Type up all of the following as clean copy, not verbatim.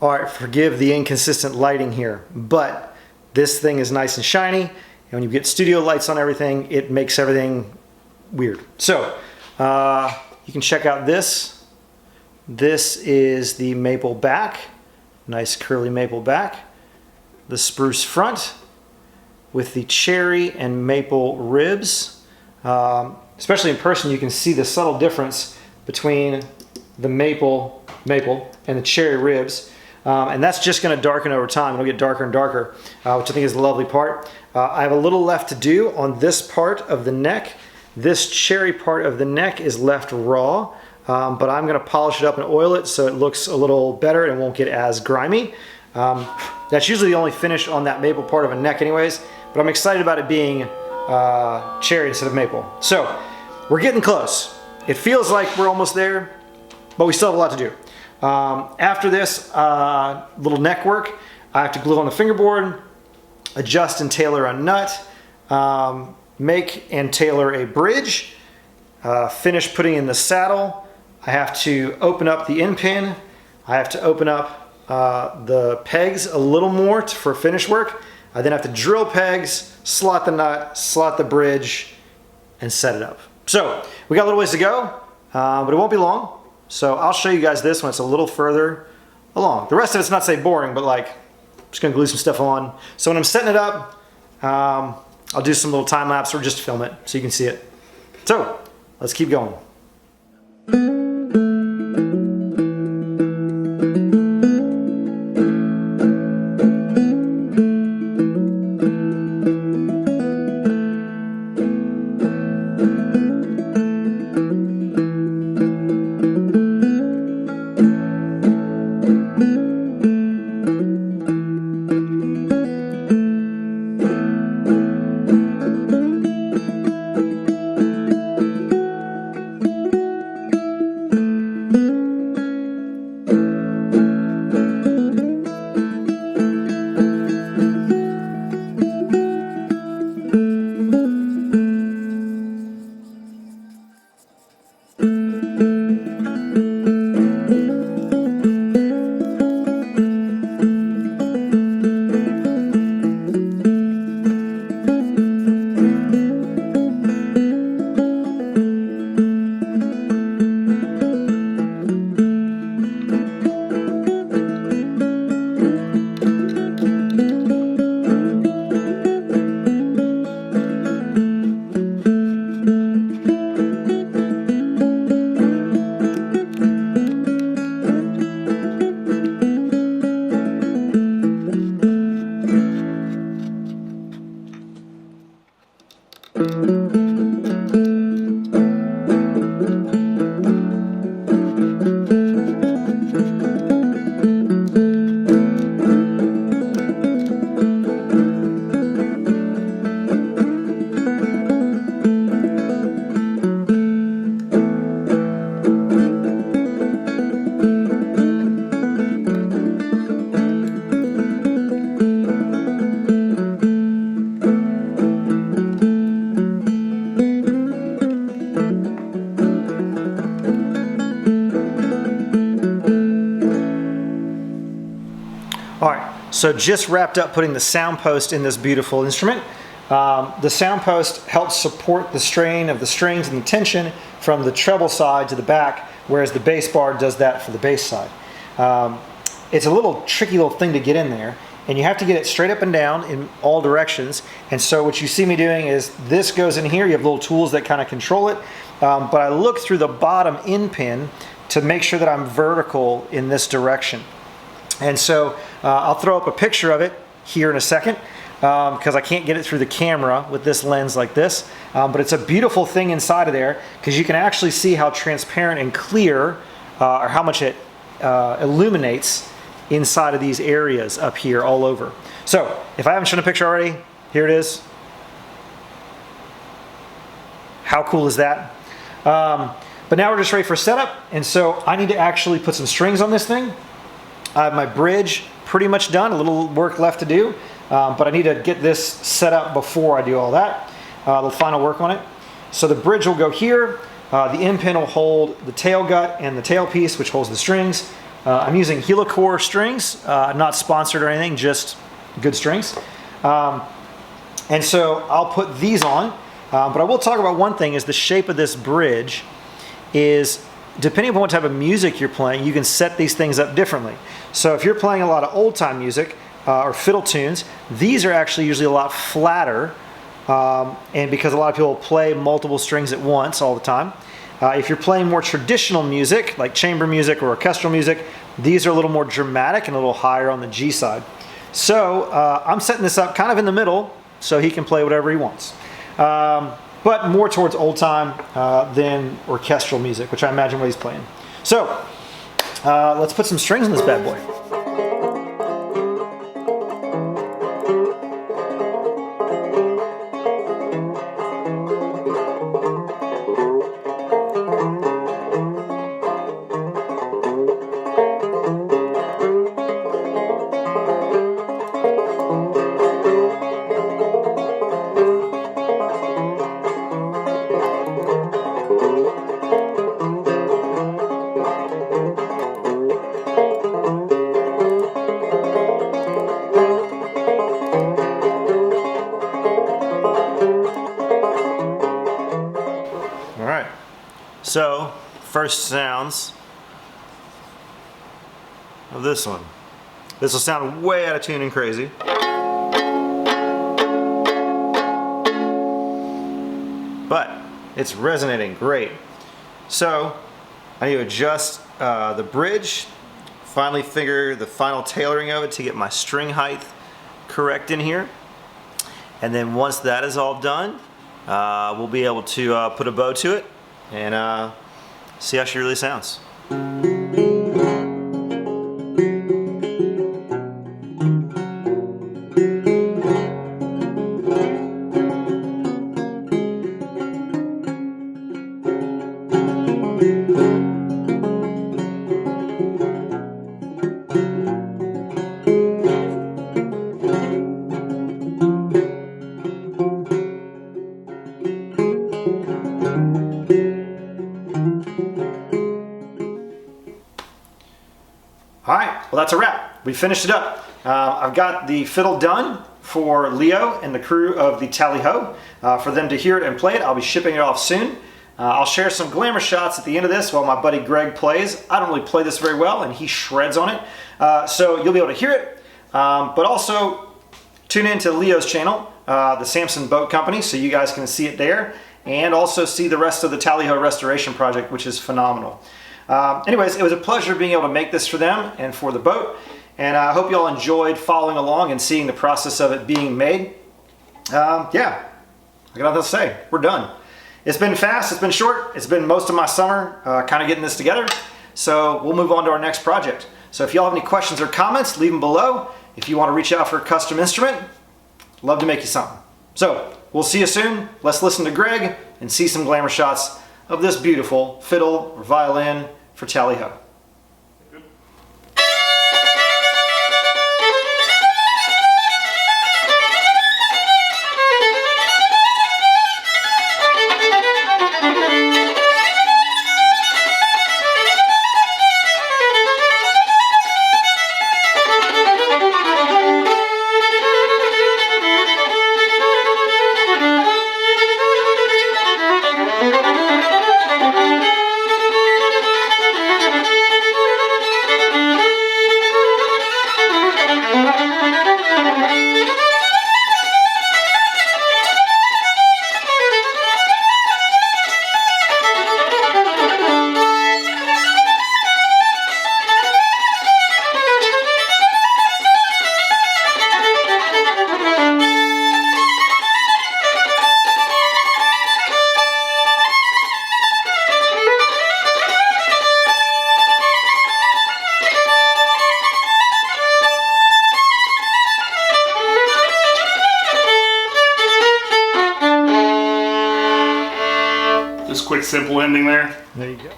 All right, forgive the inconsistent lighting here, but this thing is nice and shiny, and when you get studio lights on everything, it makes everything weird. So, you can check out this. This is the maple back, nice curly maple back. The spruce front with the cherry and maple ribs. Especially in person, you can see the subtle difference between the maple and the cherry ribs. And that's just going to darken over time. It'll get darker and darker, which I think is the lovely part. I have a little left to do on this part of the neck. This cherry part of the neck is left raw, but I'm going to polish it up and oil it so it looks a little better and won't get as grimy. That's usually the only finish on that maple part of a neck anyways, but I'm excited about it being cherry instead of maple. So we're getting close. It feels like we're almost there, but we still have a lot to do. After this little neck work, I have to glue on the fingerboard, adjust and tailor a nut, make and tailor a bridge, finish putting in the saddle. I have to open up the end pin. I have to open up the pegs a little more for finish work. I then have to drill pegs, slot the nut, slot the bridge, and set it up. So we got a little ways to go, but it won't be long. So I'll show you guys this when it's a little further along. The rest of it's not say boring, but like I'm just gonna glue some stuff on. So when I'm setting it up, I'll do some little time lapse or just film it so you can see it. So let's keep going. So just wrapped up putting the sound post in this beautiful instrument. The sound post helps support the strain of the strings and the tension from the treble side to the back, whereas the bass bar does that for the bass side. It's a little tricky little thing to get in there, and you have to get it straight up and down in all directions. And so what you see me doing is this goes in here. You have little tools that kind of control it, but I look through the bottom in pin to make sure that I'm vertical in this direction. And so I'll throw up a picture of it here in a second because I can't get it through the camera with this lens like this. But it's a beautiful thing inside of there because you can actually see how transparent and clear or how much it illuminates inside of these areas up here all over. So if I haven't shown a picture already, here it is. How cool is that? But now we're just ready for setup. And so I need to actually put some strings on this thing. I have my bridge pretty much done, a little work left to do, but I need to get this set up before I do all that, the final work on it. So the bridge will go here, the end pin will hold the tail gut and the tail piece, which holds the strings. I'm using helicore strings, not sponsored or anything, just good strings. And so I'll put these on, but I will talk about one thing is the shape of this bridge is, depending upon what type of music you're playing, you can set these things up differently. So if you're playing a lot of old time music or fiddle tunes, these are actually usually a lot flatter, and because a lot of people play multiple strings at once all the time. If you're playing more traditional music, like chamber music or orchestral music, these are a little more dramatic and a little higher on the G side. So I'm setting this up kind of in the middle so he can play whatever he wants. But more towards old time than orchestral music, which I imagine what he's playing. So let's put some strings in this bad boy. So, first sounds of this one. This will sound way out of tune and crazy. But it's resonating great. So, I need to adjust the bridge, finally figure the final tailoring of it to get my string height correct in here. And then once that is all done, we'll be able to put a bow to it and see how she really sounds. Alright, well that's a wrap. We finished it up. I've got the fiddle done for Leo and the crew of the Tally Ho for them to hear it and play it. I'll be shipping it off soon. I'll share some glamour shots at the end of this while my buddy Greg plays. I don't really play this very well and he shreds on it. So you'll be able to hear it. But also tune in to Leo's channel, the Samson Boat Company, so you guys can see it there. And also see the rest of the Tally Ho restoration project, which is phenomenal. Anyways, it was a pleasure being able to make this for them and for the boat, and I hope you all enjoyed following along and seeing the process of it being made. Yeah, I got nothing to say. We're done. It's been fast, it's been short, it's been most of my summer kind of getting this together, so we'll move on to our next project. So if y'all have any questions or comments, leave them below. If you want to reach out for a custom instrument, love to make you something. So we'll see you soon. Let's listen to Greg and see some glamour shots of this beautiful fiddle or violin for Tally Ho. Just quick, simple ending there. There you go.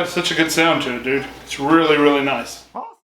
such a good sound to it, dude. It's really, really nice. Awesome.